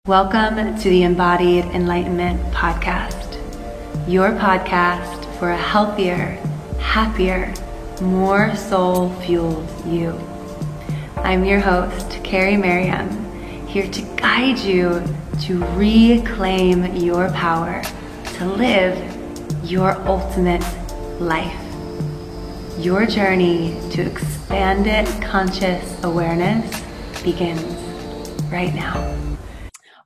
Welcome to the Embodied Enlightenment Podcast, your podcast for a healthier, happier, more soul-fueled you. I'm your host, Carrie Merriam, here to guide you to reclaim your power to live your ultimate life. Your journey to expanded conscious awareness begins right now.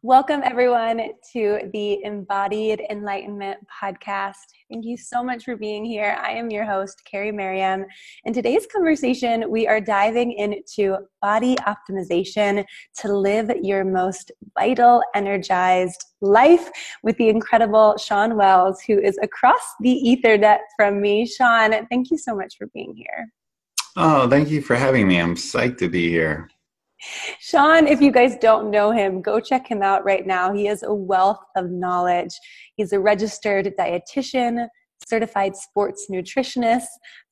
Welcome, everyone, to the Embodied Enlightenment Podcast. Thank you so much for being here. I am your host, Carrie Merriam. In today's conversation, we are diving into body optimization to live your most vital, energized life with the incredible Shawn Wells, who is across the Ethernet from me. Shawn, thank you so much for being here. Oh, thank you for having me. I'm psyched to be here. Shawn, if you guys don't know him, go check him out right now. He is a wealth of knowledge. He's a registered dietitian, certified sports nutritionist,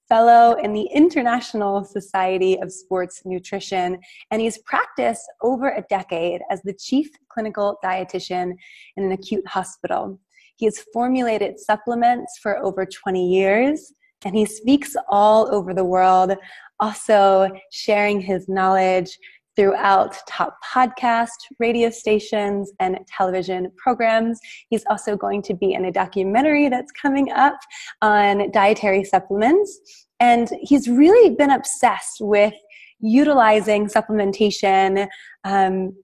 fellow in the International Society of Sports Nutrition, and he's practiced over a decade as the chief clinical dietitian in an acute hospital. He has formulated supplements for over 20 years, and he speaks all over the world, also sharing his knowledge throughout top podcast, radio stations, and television programs. He's also going to be in a documentary that's coming up on dietary supplements. And he's really been obsessed with utilizing supplementation, biohacking,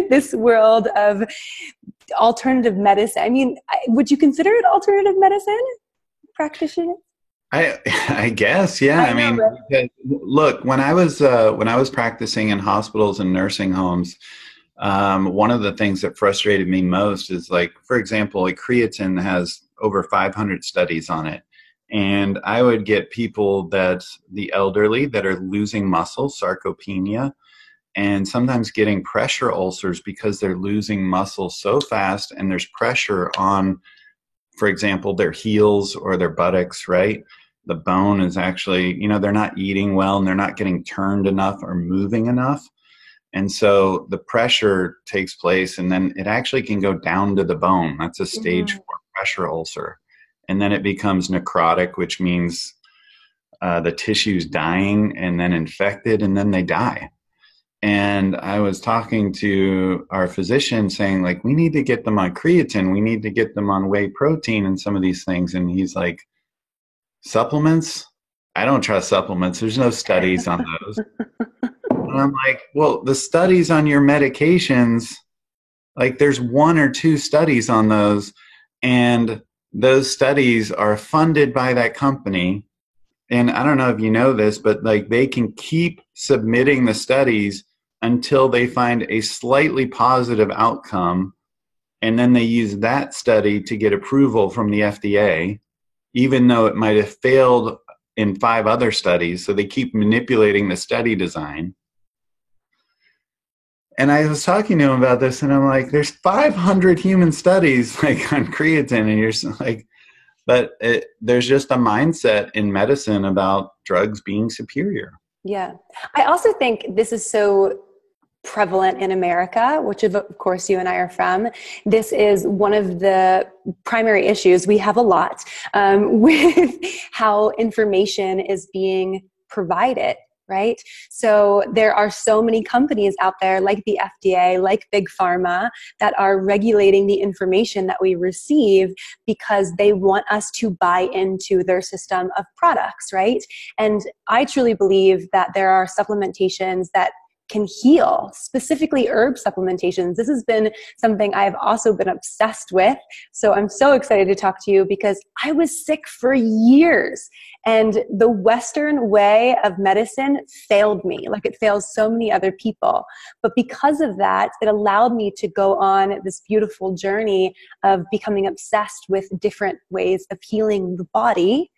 this world of alternative medicine. I mean, would you consider it alternative medicine practitioner? I guess, yeah. I mean, look, when I was practicing in hospitals and nursing homes, one of the things that frustrated me most is, like, for example, like creatine has over 500 studies on it. And I would get people the elderly that are losing muscle, sarcopenia, and sometimes getting pressure ulcers because they're losing muscle so fast and there's pressure on, for example, their heels or their buttocks, right? The bone is actually, they're not eating well and they're not getting turned enough or moving enough. And so the pressure takes place and then it actually can go down to the bone. That's a stage 4 pressure ulcer. And then it becomes necrotic, which means the tissue's dying and then infected and then they die. And I was talking to our physician saying, like, we need to get them on creatine. We need to get them on whey protein and some of these things. And he's like, supplements? I don't trust supplements. There's no studies on those. And I'm like, well, the studies on your medications, like, there's 1 or 2 studies on those. And those studies are funded by that company. And I don't know if you know this, but like, they can keep submitting the studies until they find a slightly positive outcome. And then they use that study to get approval from the FDA, even though it might have failed in 5 other studies. So they keep manipulating the study design. And I was talking to him about this, and I'm like, there's 500 human studies like on creatine, and you're like, but there's just a mindset in medicine about drugs being superior. Yeah. I also think this is so prevalent in America, which of course you and I are from. This is one of the primary issues. We have a lot with how information is being provided, right? So there are so many companies out there like the FDA, like Big Pharma, that are regulating the information that we receive because they want us to buy into their system of products, right? And I truly believe that there are supplementations that can heal, specifically herb supplementations. This has been something I've also been obsessed with. So I'm so excited to talk to you because I was sick for years and the Western way of medicine failed me, like it fails so many other people. But because of that, it allowed me to go on this beautiful journey of becoming obsessed with different ways of healing the body.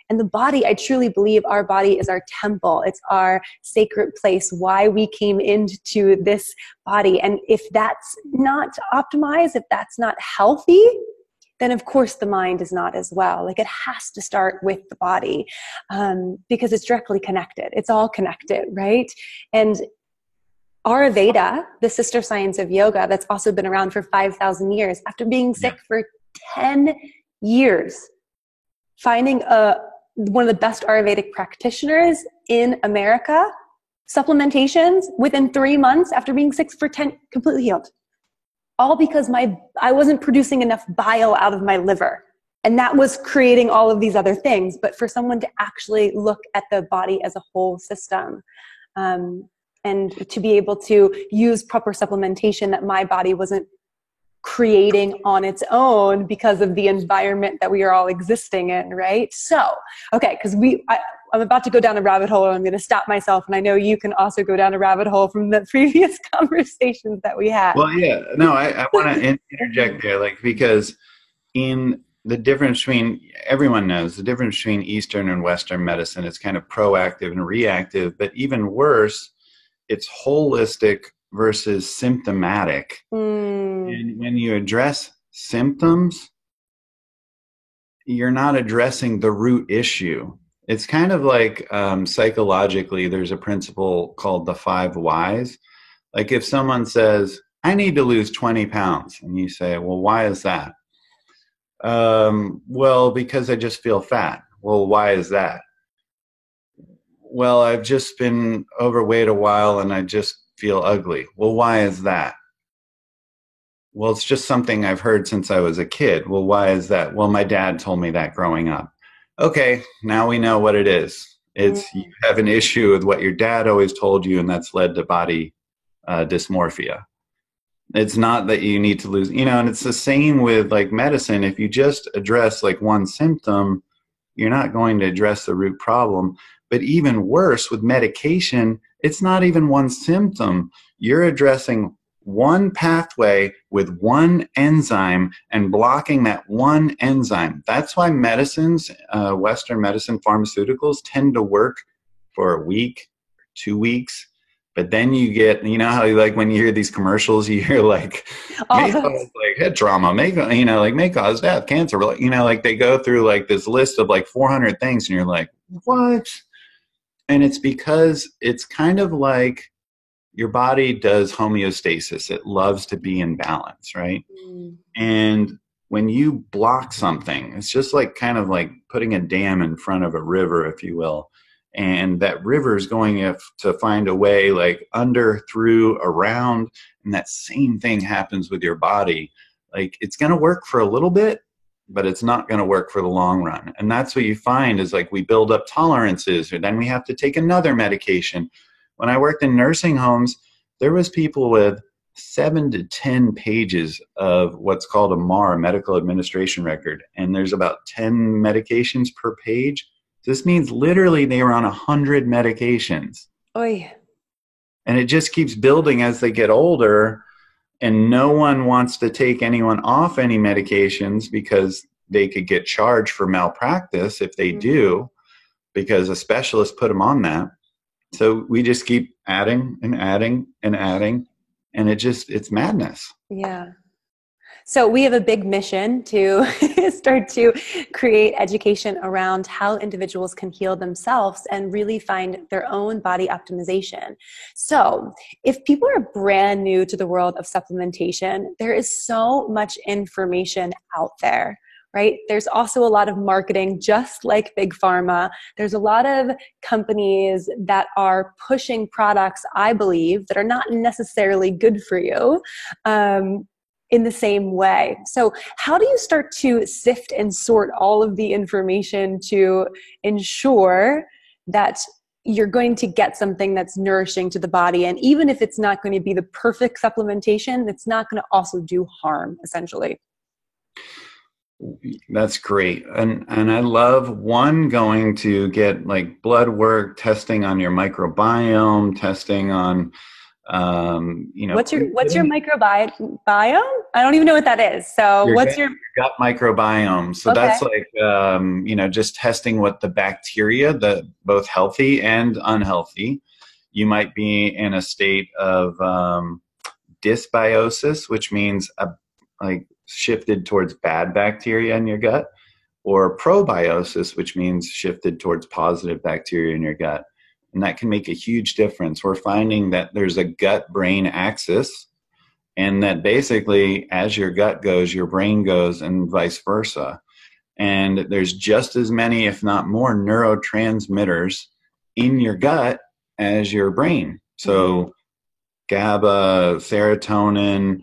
And the body, I truly believe our body is our temple. It's our sacred place, why we came into this body. And if that's not optimized, if that's not healthy, then of course the mind is not as well. Like, it has to start with the body because it's directly connected. It's all connected, right? And Ayurveda, the sister science of yoga that's also been around for 5,000 years, after being sick for 10 years, finding one of the best Ayurvedic practitioners in America, supplementations within 3 months after being sick for 10, completely healed. All because I wasn't producing enough bile out of my liver. And that was creating all of these other things. But for someone to actually look at the body as a whole system, and to be able to use proper supplementation that my body wasn't creating on its own because of the environment that we are all existing in, right? So, okay, because I'm about to go down a rabbit hole, and I'm going to stop myself, and I know you can also go down a rabbit hole from the previous conversations that we had. Well, yeah, no, I want to interject there, like, because in the difference between, everyone knows the difference between Eastern and Western medicine is kind of proactive and reactive, but even worse, it's holistic versus symptomatic. And when you address symptoms, you're not addressing the root issue. It's kind of like psychologically, there's a principle called the 5 whys. Like if someone says, I need to lose 20 pounds, and you say, well, why is that? Well, because I just feel fat. Well, why is that? Well, I've just been overweight a while and I just feel ugly. Well, why is that? Well, it's just something I've heard since I was a kid. Well, why is that? Well, my dad told me that growing up. Okay, now we know what it is. It's you have an issue with what your dad always told you, and that's led to body dysmorphia. It's not that you need to lose, and it's the same with like medicine. If you just address like one symptom, you're not going to address the root problem. But even worse with medication, it's not even one symptom. You're addressing one pathway with one enzyme and blocking that one enzyme. That's why medicines, Western medicine, pharmaceuticals tend to work for a week, 2 weeks. But then you get, how like when you hear these commercials, you hear like, may cause like head trauma, may cause death, cancer, like they go through like this list of like 400 things, and you're like, what? And it's because it's kind of like your body does homeostasis. It loves to be in balance, right? And when you block something, it's just like kind of like putting a dam in front of a river, if you will. And that river is going to find a way like under, through, around. And that same thing happens with your body. Like it's going to work for a little bit, but it's not going to work for the long run. And that's what you find is like we build up tolerances, or then we have to take another medication. When I worked in nursing homes, there was people with 7 to 10 pages of what's called a MAR, medical administration record. And there's about 10 medications per page. This means literally they were on 100 medications. Oy. And it just keeps building as they get older. And no one wants to take anyone off any medications because they could get charged for malpractice if they do, because a specialist put them on that. So we just keep adding and adding and adding, and it's madness. Yeah. So we have a big mission to start to create education around how individuals can heal themselves and really find their own body optimization. So if people are brand new to the world of supplementation, there is so much information out there, right? There's also a lot of marketing, just like Big Pharma. There's a lot of companies that are pushing products, I believe, that are not necessarily good for you. In the same way. So how do you start to sift and sort all of the information to ensure that you're going to get something that's nourishing to the body? And even if it's not going to be the perfect supplementation, it's not going to also do harm, essentially. That's great. And I love going to get like blood work, testing on your microbiome, testing on what's your microbiome? I don't even know what that is. So what's your gut microbiome? So that's like, just testing what the bacteria, the both healthy and unhealthy. You might be in a state of dysbiosis, which means like shifted towards bad bacteria in your gut, or probiosis, which means shifted towards positive bacteria in your gut. and that can make a huge difference. We're finding that there's a gut-brain axis, and that basically as your gut goes, your brain goes, and vice versa. And there's just as many, if not more, neurotransmitters in your gut as your brain. So GABA, serotonin,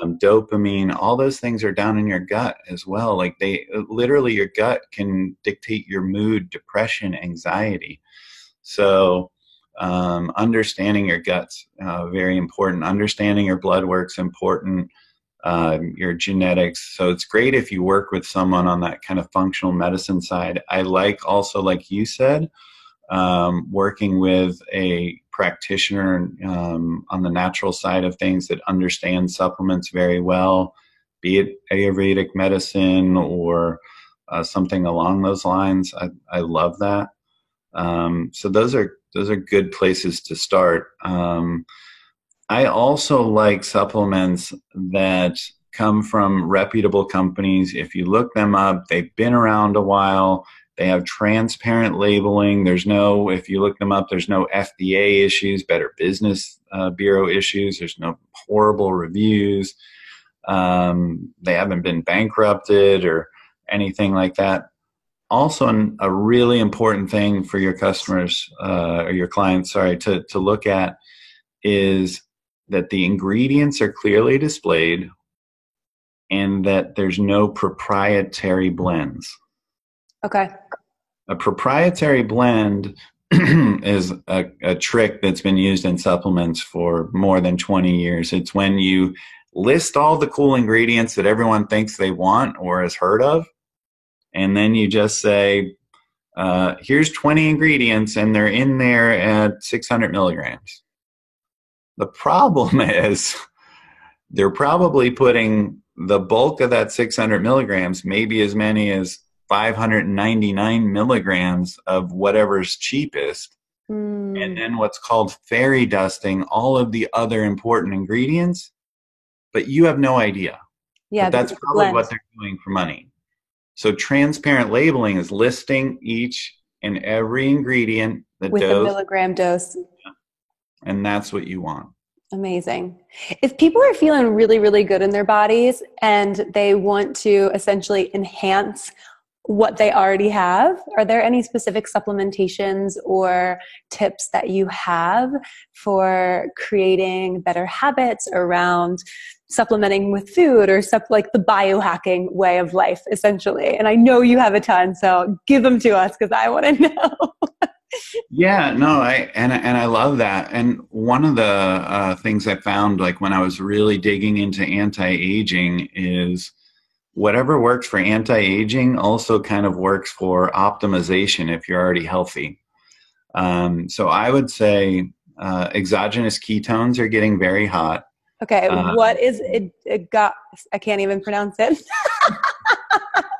dopamine, all those things are down in your gut as well. Like they literally, your gut can dictate your mood, depression, anxiety. So understanding your gut's very important. Understanding your blood work's important. Your genetics. So it's great if you work with someone on that kind of functional medicine side. I like also, like you said, working with a practitioner on the natural side of things that understands supplements very well, be it Ayurvedic medicine or something along those lines. I love that. So those are good places to start. I also like supplements that come from reputable companies. If you look them up, they've been around a while. They have transparent labeling. If you look them up, there's no FDA issues, Better Business Bureau issues. There's no horrible reviews. They haven't been bankrupted or anything like that. Also, a really important thing for your customers or your clients, to look at is that the ingredients are clearly displayed and that there's no proprietary blends. Okay. A proprietary blend is a trick that's been used in supplements for more than 20 years. It's when you list all the cool ingredients that everyone thinks they want or has heard of, and then you just say, here's 20 ingredients and they're in there at 600 milligrams. The problem is they're probably putting the bulk of that 600 milligrams, maybe as many as 599 milligrams of whatever's cheapest, and then what's called fairy dusting all of the other important ingredients, but you have no idea. Yeah, but that's probably what they're doing for money. So transparent labeling is listing each and every ingredient, the with dose, a milligram dose. And that's what you want. Amazing. If people are feeling really, really good in their bodies and they want to essentially enhance what they already have, are there any specific supplementations or tips that you have for creating better habits around supplementing with food or like the biohacking way of life, essentially? And I know you have a ton, so give them to us because I want to know. Yeah, no, I love that. And one of the things I found, like when I was really digging into anti-aging, is whatever works for anti-aging also kind of works for optimization if you're already healthy. So I would say exogenous ketones are getting very hot. Okay, what is it? I can't even pronounce it.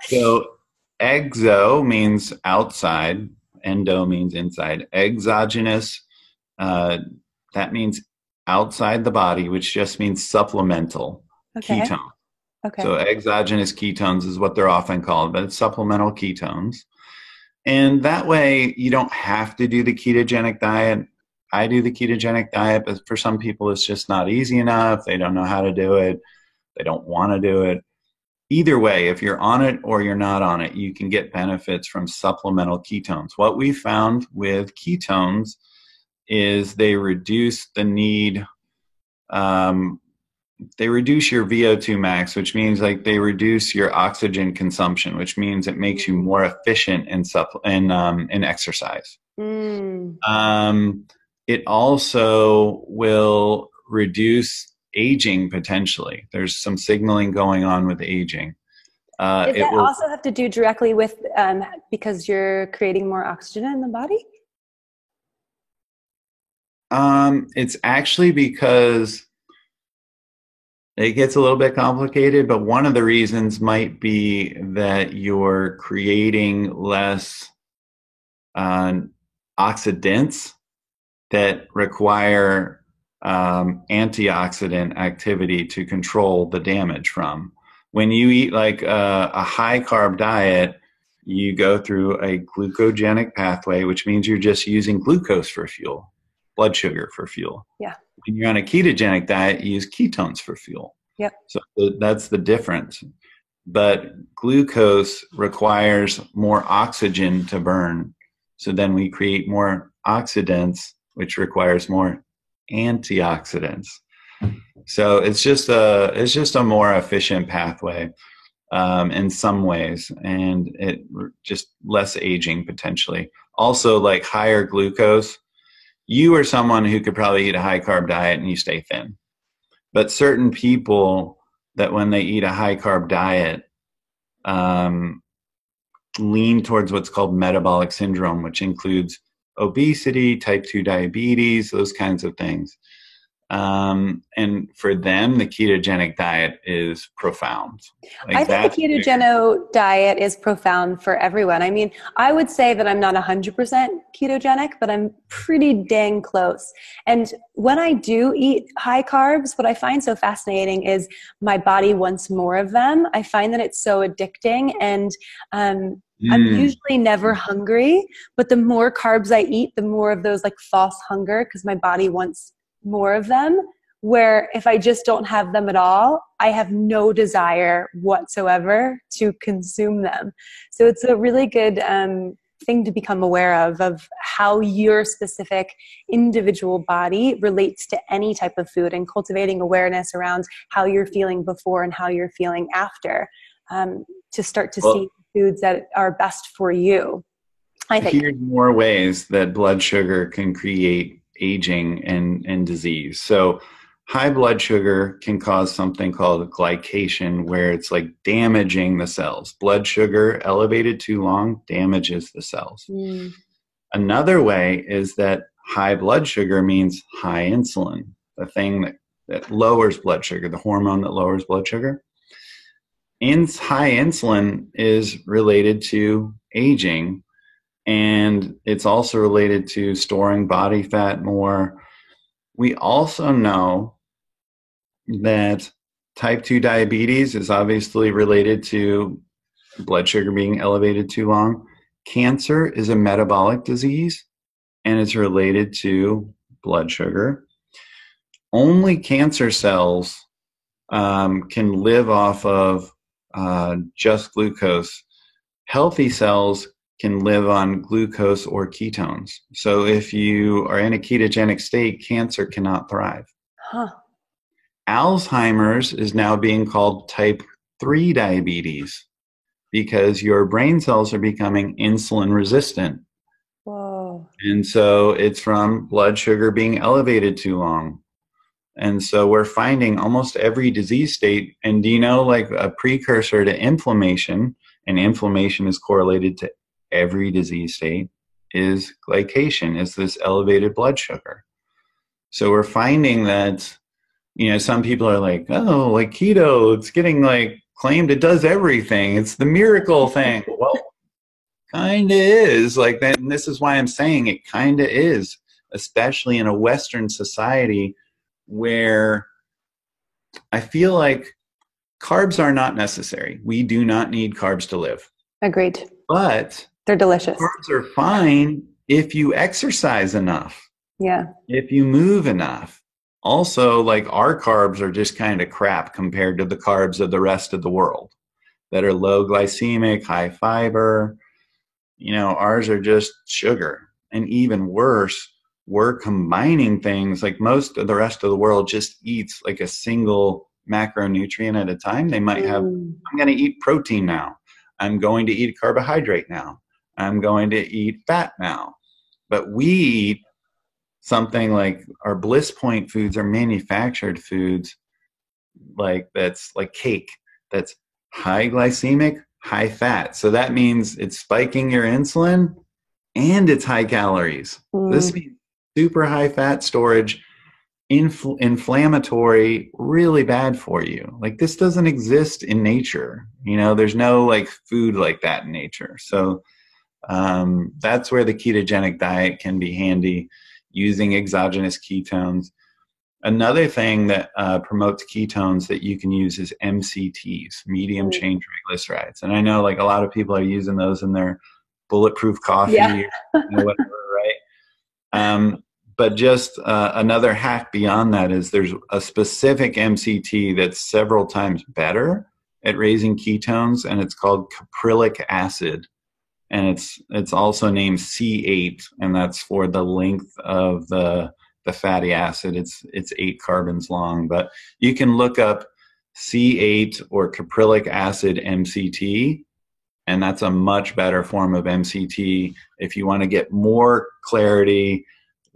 So exo means outside. Endo means inside. Exogenous, that means outside the body, which just means supplemental ketone. Okay. So exogenous ketones is what they're often called, but it's supplemental ketones. And that way you don't have to do the ketogenic diet. I do the ketogenic diet, but for some people it's just not easy enough. They don't know how to do it. They don't want to do it. Either way, if you're on it or you're not on it, you can get benefits from supplemental ketones. What we found with ketones is they reduce the need, they reduce your VO2 max, which means like they reduce your oxygen consumption, which means it makes you more efficient in exercise. It also will reduce aging potentially. There's some signaling going on with aging. Does that also have to do directly with because you're creating more oxygen in the body? It's actually because it gets a little bit complicated, but one of the reasons might be that you're creating less oxidants that require antioxidant activity to control the damage from. When you eat like a high carb diet, you go through a glucogenic pathway, which means you're just using glucose for fuel, blood sugar for fuel. Yeah. When you're on a ketogenic diet, you use ketones for fuel. Yep. So that's the difference. But glucose requires more oxygen to burn. So then we create more oxidants, which requires more antioxidants. So it's just a more efficient pathway in some ways, and it just less aging potentially. Also, like higher glucose, you are someone who could probably eat a high carb diet and you stay thin. But certain people that when they eat a high carb diet lean towards what's called metabolic syndrome, which includes obesity, type 2 diabetes, those kinds of things. And for them, the ketogenic diet is profound. I think the ketogenic diet is profound for everyone. I mean, I would say that I'm not 100% ketogenic, but I'm pretty dang close. And when I do eat high carbs, what I find so fascinating is my body wants more of them. I find that it's so addicting, and I'm usually never hungry, but the more carbs I eat, the more of those like false hunger, because my body wants more of them, where if I just don't have them at all, I have no desire whatsoever to consume them. So it's a really good thing to become aware of how your specific individual body relates to any type of food, and cultivating awareness around how you're feeling before and how you're feeling after, to start to see foods that are best for you. I think here's more ways that blood sugar can create aging and disease. So high blood sugar can cause something called glycation, where it's like damaging the cells. Blood sugar elevated too long damages the cells. Another way is that high blood sugar means high insulin, the thing that lowers blood sugar, the hormone that lowers blood sugar. High insulin is related to aging, and it's also related to storing body fat more. We also know that type 2 diabetes is obviously related to blood sugar being elevated too long. Cancer is a metabolic disease, and it's related to blood sugar. Only cancer cells can live off of just glucose. Healthy cells can live on glucose or ketones. So if you are in a ketogenic state, cancer cannot thrive. Alzheimer's is now being called type 3 diabetes because your brain cells are becoming insulin resistant. Whoa. And so it's from blood sugar being elevated too long. And so we're finding almost every disease state. And do you know, like a precursor to inflammation, and inflammation is correlated to every disease state, is glycation, is this elevated blood sugar. So we're finding that, you know, some people are like, oh, like keto, it's getting like claimed it does everything. It's the miracle thing. Well, kind of is like that. And this is why I'm saying it kind of is, especially in a Western society where I feel like carbs are not necessary. We do not need carbs to live. Agreed. But they're delicious. Carbs are fine if you exercise enough. Yeah. If you move enough. Also, like our carbs are just kind of crap compared to the carbs of the rest of the world that are low glycemic, high fiber. You know, ours are just sugar. And even worse, we're combining things. Like most of the rest of the world just eats like a single macronutrient at a time. They might have, I'm going to eat protein now. I'm going to eat carbohydrate now. I'm going to eat fat now. But we eat something like our bliss point foods are manufactured foods, like that's like cake, that's high glycemic, high fat. So that means it's spiking your insulin and it's high calories. This means super high fat storage, inflammatory, really bad for you. Like this doesn't exist in nature. You know, there's no like food like that in nature. So that's where the ketogenic diet can be handy, using exogenous ketones. Another thing that promotes ketones that you can use is MCTs, medium chain triglycerides. And I know like a lot of people are using those in their bulletproof coffee or whatever, right? But just another hack beyond that is there's a specific MCT that's several times better at raising ketones, and it's called caprylic acid. And it's also named C8, and that's for the length of the fatty acid. It's 8 carbons long, but you can look up C8 or caprylic acid MCT, and that's a much better form of MCT if you want to get more clarity,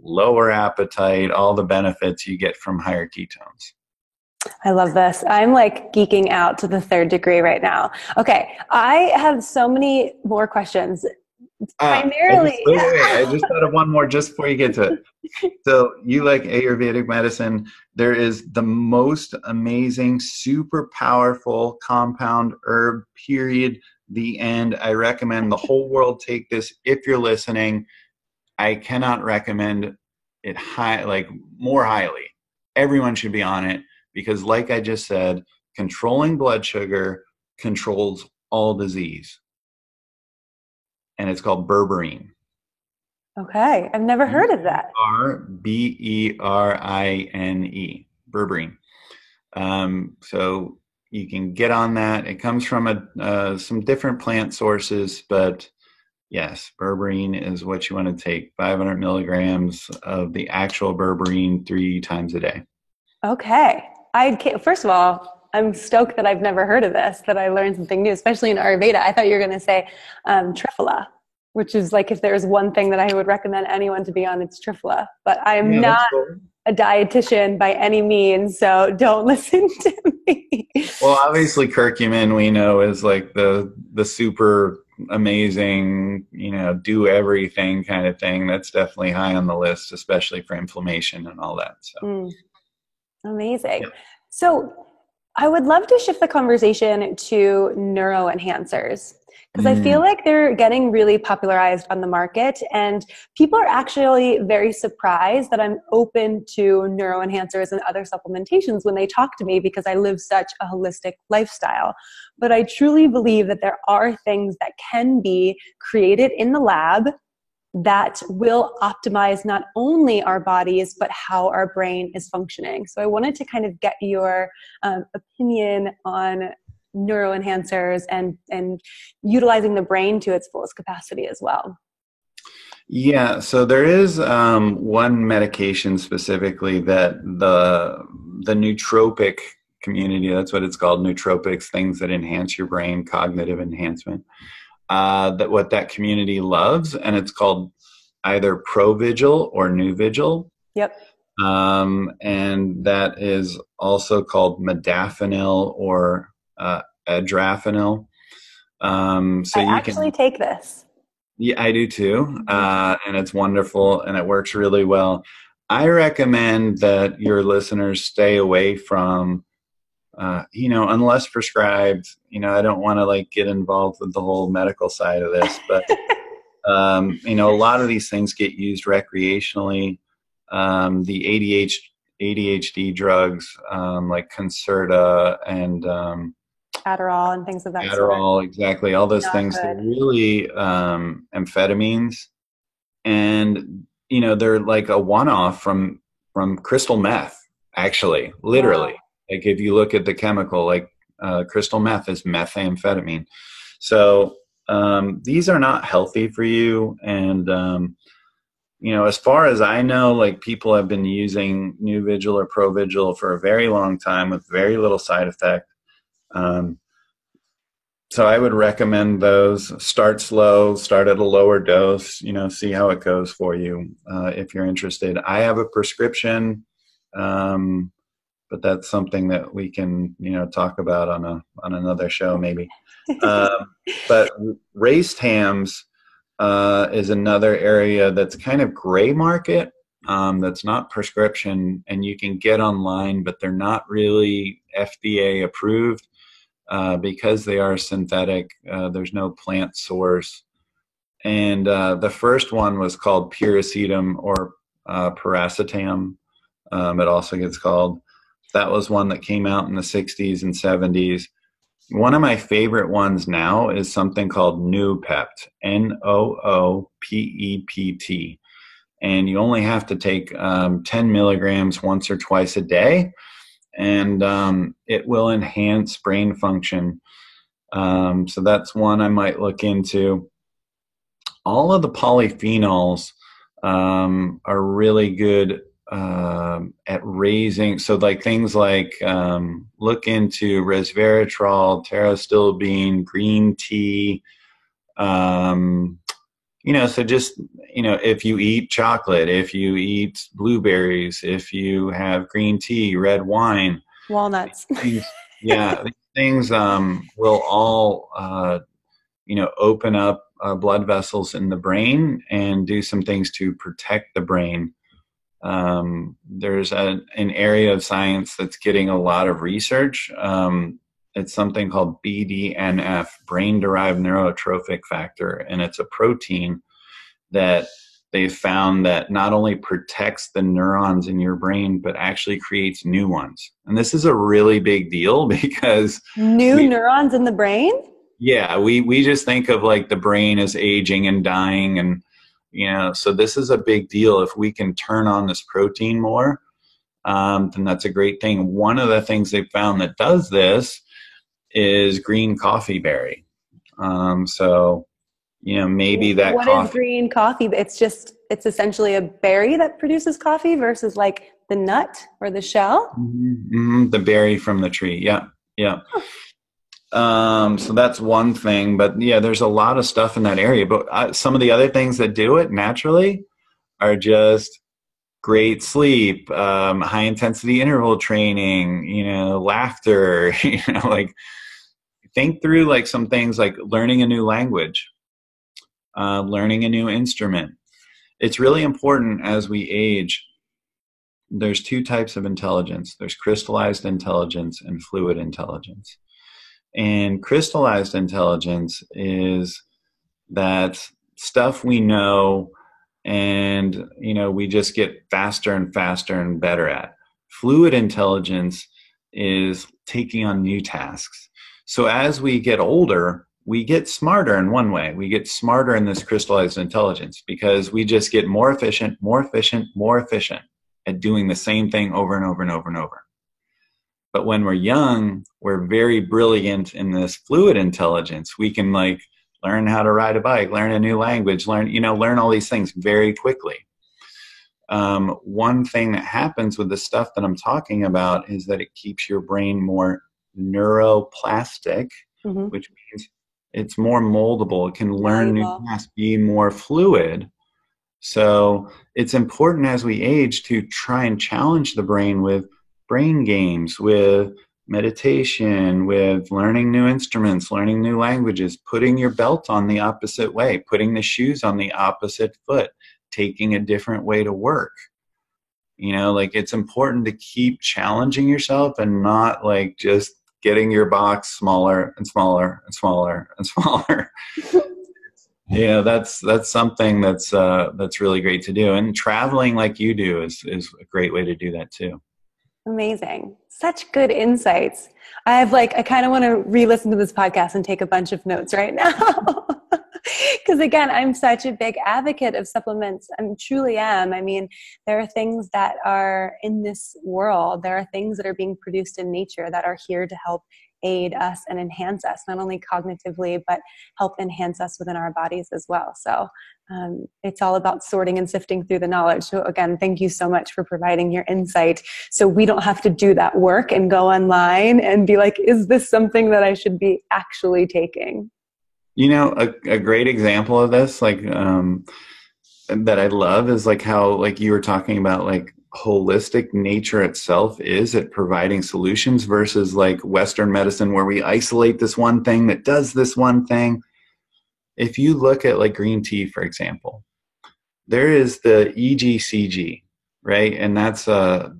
lower appetite, all the benefits you get from higher ketones. I love this. I'm like geeking out to the 3rd degree right now. Okay. I have so many more questions. Primarily. I just thought of one more just before you get to it. So you like Ayurvedic medicine. There is the most amazing, super powerful compound herb, period, the end. I recommend the whole world take this if you're listening. I cannot recommend it more highly. Everyone should be on it because like I just said, controlling blood sugar controls all disease. And it's called berberine. Okay. I've never heard of that. Berberine. Berberine. So you can get on that. It comes from some different plant sources, but yes, berberine is what you want to take. 500 milligrams of the actual berberine 3 times a day. Okay. First of all, I'm stoked that I've never heard of this, that I learned something new, especially in Ayurveda. I thought you were going to say Triphala, which is like if there's one thing that I would recommend anyone to be on, it's Triphala. But I am not a dietitian by any means, so don't listen to me. Well, obviously curcumin we know is like the super amazing, do everything kind of thing. That's definitely high on the list, especially for inflammation and all that. So amazing. Yeah. So I would love to shift the conversation to neuroenhancers because I feel like they're getting really popularized on the market, and people are actually very surprised that I'm open to neuroenhancers and other supplementations when they talk to me because I live such a holistic lifestyle. But I truly believe that there are things that can be created in the lab that will optimize not only our bodies, but how our brain is functioning. So I wanted to kind of get your opinion on neuroenhancers and utilizing the brain to its fullest capacity as well. Yeah, so there is one medication specifically that the nootropic community, that's what it's called, nootropics, things that enhance your brain, cognitive enhancement, what that community loves, and it's called either Provigil or Nuvigil. Yep. And that is also called modafinil or adrafinil. So I actually take this. Yeah, I do too. And it's wonderful and it works really well. I recommend that your listeners stay away from, unless prescribed, I don't want to get involved with the whole medical side of this, but, a lot of these things get used recreationally. The ADHD drugs, like Concerta and Adderall and things of that sort. Adderall, exactly. All those things are really amphetamines. And, they're like a one-off from crystal meth, actually, literally. Wow. Like if you look at the chemical, crystal meth is methamphetamine. So these are not healthy for you. And, as far as I know, people have been using Nuvigil or Provigil for a very long time with very little side effect. So I would recommend those. Start slow, start at a lower dose, see how it goes for you if you're interested. I have a prescription, but that's something that we can, talk about on another show maybe. But raised hams is another area that's kind of gray market, that's not prescription, and you can get online, but they're not really FDA approved. Because they are synthetic, there's no plant source. And the first one was called piracetam or piracetam. It also gets called. That was one that came out in the 60s and 70s. One of my favorite ones now is something called Noopept, Noopept. And you only have to take 10 milligrams once or twice a day, and it will enhance brain function. So that's one I might look into. All of the polyphenols are really good at raising. So like things like look into resveratrol, pterostilbene, green tea. So just, if you eat chocolate, if you eat blueberries, if you have green tea, red wine, walnuts, these things will all, open up blood vessels in the brain and do some things to protect the brain. There's an area of science that's getting a lot of research. It's something called BDNF, brain-derived neurotrophic factor, and it's a protein that they've found that not only protects the neurons in your brain, but actually creates new ones. And this is a really big deal because neurons in the brain? Yeah, we just think of like the brain as aging and dying, and so this is a big deal. If we can turn on this protein more, then that's a great thing. One of the things they've found that does this is green coffee berry. Maybe that. What is green coffee? It's essentially a berry that produces coffee versus like the nut or the shell. The berry from the tree. Yeah. So that's one thing, but yeah, there's a lot of stuff in that area. But some of the other things that do it naturally are just great sleep, high intensity interval training, laughter, like think through like some things like learning a new language, learning a new instrument. It's really important as we age. There's two types of intelligence. There's crystallized intelligence and fluid intelligence. And crystallized intelligence is that stuff we know and, we just get faster and faster and better at. Fluid intelligence is taking on new tasks. So as we get older, we get smarter in one way. We get smarter in this crystallized intelligence because we just get more efficient at doing the same thing over and over and over and over. But when we're young, we're very brilliant in this fluid intelligence. We can like learn how to ride a bike, learn a new language, learn all these things very quickly. One thing that happens with the stuff that I'm talking about is that it keeps your brain more neuroplastic, which means it's more moldable. It can learn new tasks, be more fluid. So it's important as we age to try and challenge the brain with brain games, with meditation, with learning new instruments, learning new languages, putting your belt on the opposite way, putting the shoes on the opposite foot, taking a different way to work. Like it's important to keep challenging yourself and not like just getting your box smaller and smaller and smaller and smaller. That's something that's really great to do. And traveling like you do is a great way to do that too. Amazing. Such good insights. I kind of want to re-listen to this podcast and take a bunch of notes right now. Because again, I'm such a big advocate of supplements. I truly am. I mean, there are things that are in this world. There are things that are being produced in nature that are here to help aid us and enhance us, not only cognitively, but help enhance us within our bodies as well. So it's all about sorting and sifting through the knowledge. So again, thank you so much for providing your insight. So we don't have to do that work and go online and be like, is this something that I should be actually taking? A great example of this, like that I love is like how like you were talking about like holistic nature itself is at providing solutions versus like Western medicine where we isolate this one thing that does this one thing. If you look at like green tea, for example, there is the EGCG, right? And that's a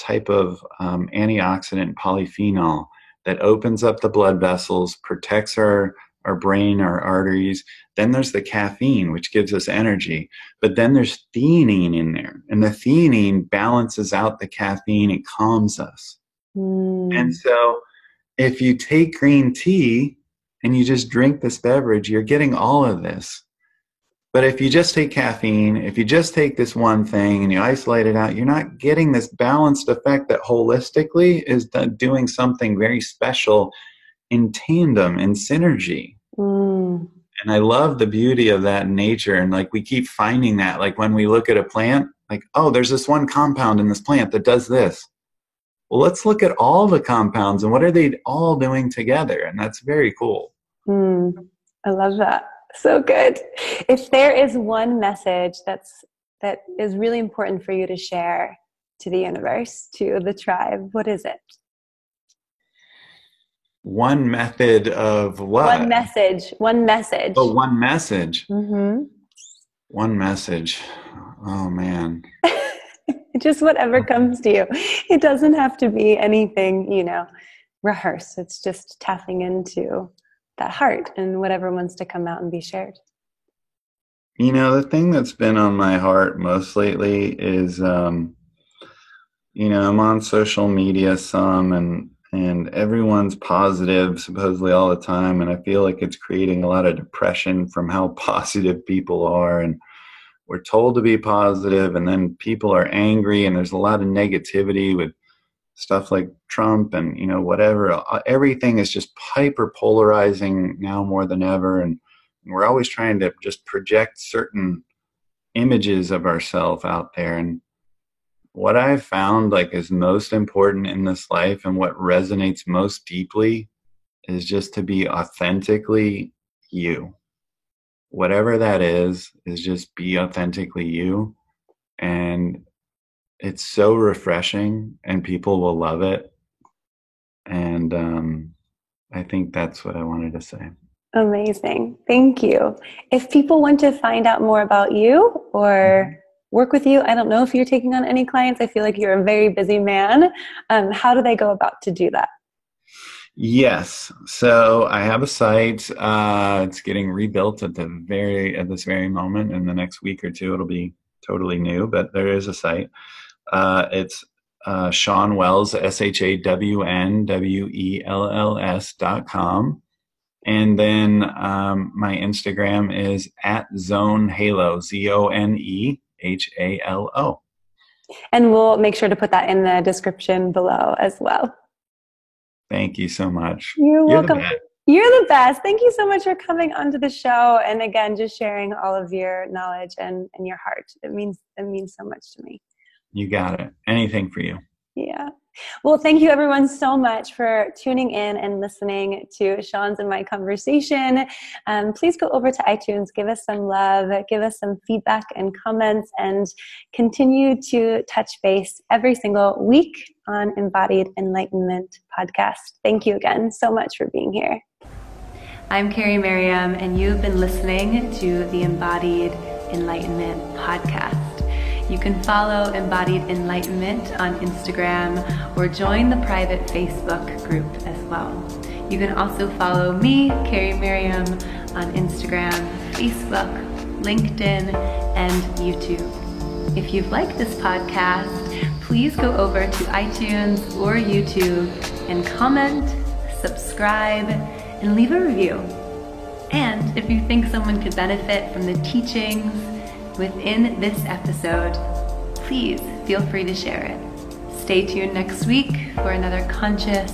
type of antioxidant polyphenol that opens up the blood vessels, protects our our brain, our arteries. Then there's the caffeine, which gives us energy. But then there's theanine in there. And the theanine balances out the caffeine. It calms us. And so if you take green tea and you just drink this beverage, you're getting all of this. But if you just take caffeine, if you just take this one thing and you isolate it out, you're not getting this balanced effect that holistically is doing something very special in tandem, in synergy. And I love the beauty of that in nature. And like we keep finding that, like when we look at a plant, like, oh, there's this one compound in this plant that does this. Well, let's look at all the compounds and what are they all doing together? And that's very cool. I love that. So good. If there is one message that is really important for you to share to the universe, to the tribe, what is it? One method of what? One message. Oh, one message. Mm-hmm. One message. Oh, man. Just whatever comes to you. It doesn't have to be anything, rehearsed. It's just tapping into that heart and whatever wants to come out and be shared. The thing that's been on my heart most lately is, I'm on social media some and everyone's positive supposedly all the time. And I feel like it's creating a lot of depression from how positive people are. And we're told to be positive and then people are angry and there's a lot of negativity with stuff like Trump and, whatever. Everything is just hyper polarizing now more than ever. And we're always trying to just project certain images of ourselves out there. And what I've found is most important in this life and what resonates most deeply is just to be authentically you. Whatever that is just be authentically you. And it's so refreshing and people will love it. And I think that's what I wanted to say. Amazing. Thank you. If people want to find out more about you or work with you, I don't know if you're taking on any clients. I feel like you're a very busy man. How do they go about to do that? Yes. So I have a site. It's getting rebuilt at this very moment. In the next week or two, it'll be totally new, but there is a site. It's Shawn Wells, ShawnWells.com. And then my Instagram is @ZoneHalo, ZoneHalo. And we'll make sure to put that in the description below as well. Thank you so much. You're welcome. You're the best. Thank you so much for coming onto the show. And again, just sharing all of your knowledge and your heart. It means so much to me. You got it. Anything for you. Yeah. Well, thank you everyone so much for tuning in and listening to Shawn's and my conversation. Please go over to iTunes, give us some love, give us some feedback and comments, and continue to touch base every single week on Embodied Enlightenment Podcast. Thank you again so much for being here. I'm Carrie Merriam, and you've been listening to the Embodied Enlightenment Podcast. You can follow Embodied Enlightenment on Instagram or join the private Facebook group as well. You can also follow me, Carrie Merriam, on Instagram, Facebook, LinkedIn, and YouTube. If you've liked this podcast, please go over to iTunes or YouTube and comment, subscribe, and leave a review. And if you think someone could benefit from the teachings within this episode, please feel free to share it. Stay tuned next week for another conscious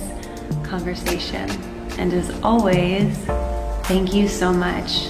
conversation. And as always, thank you so much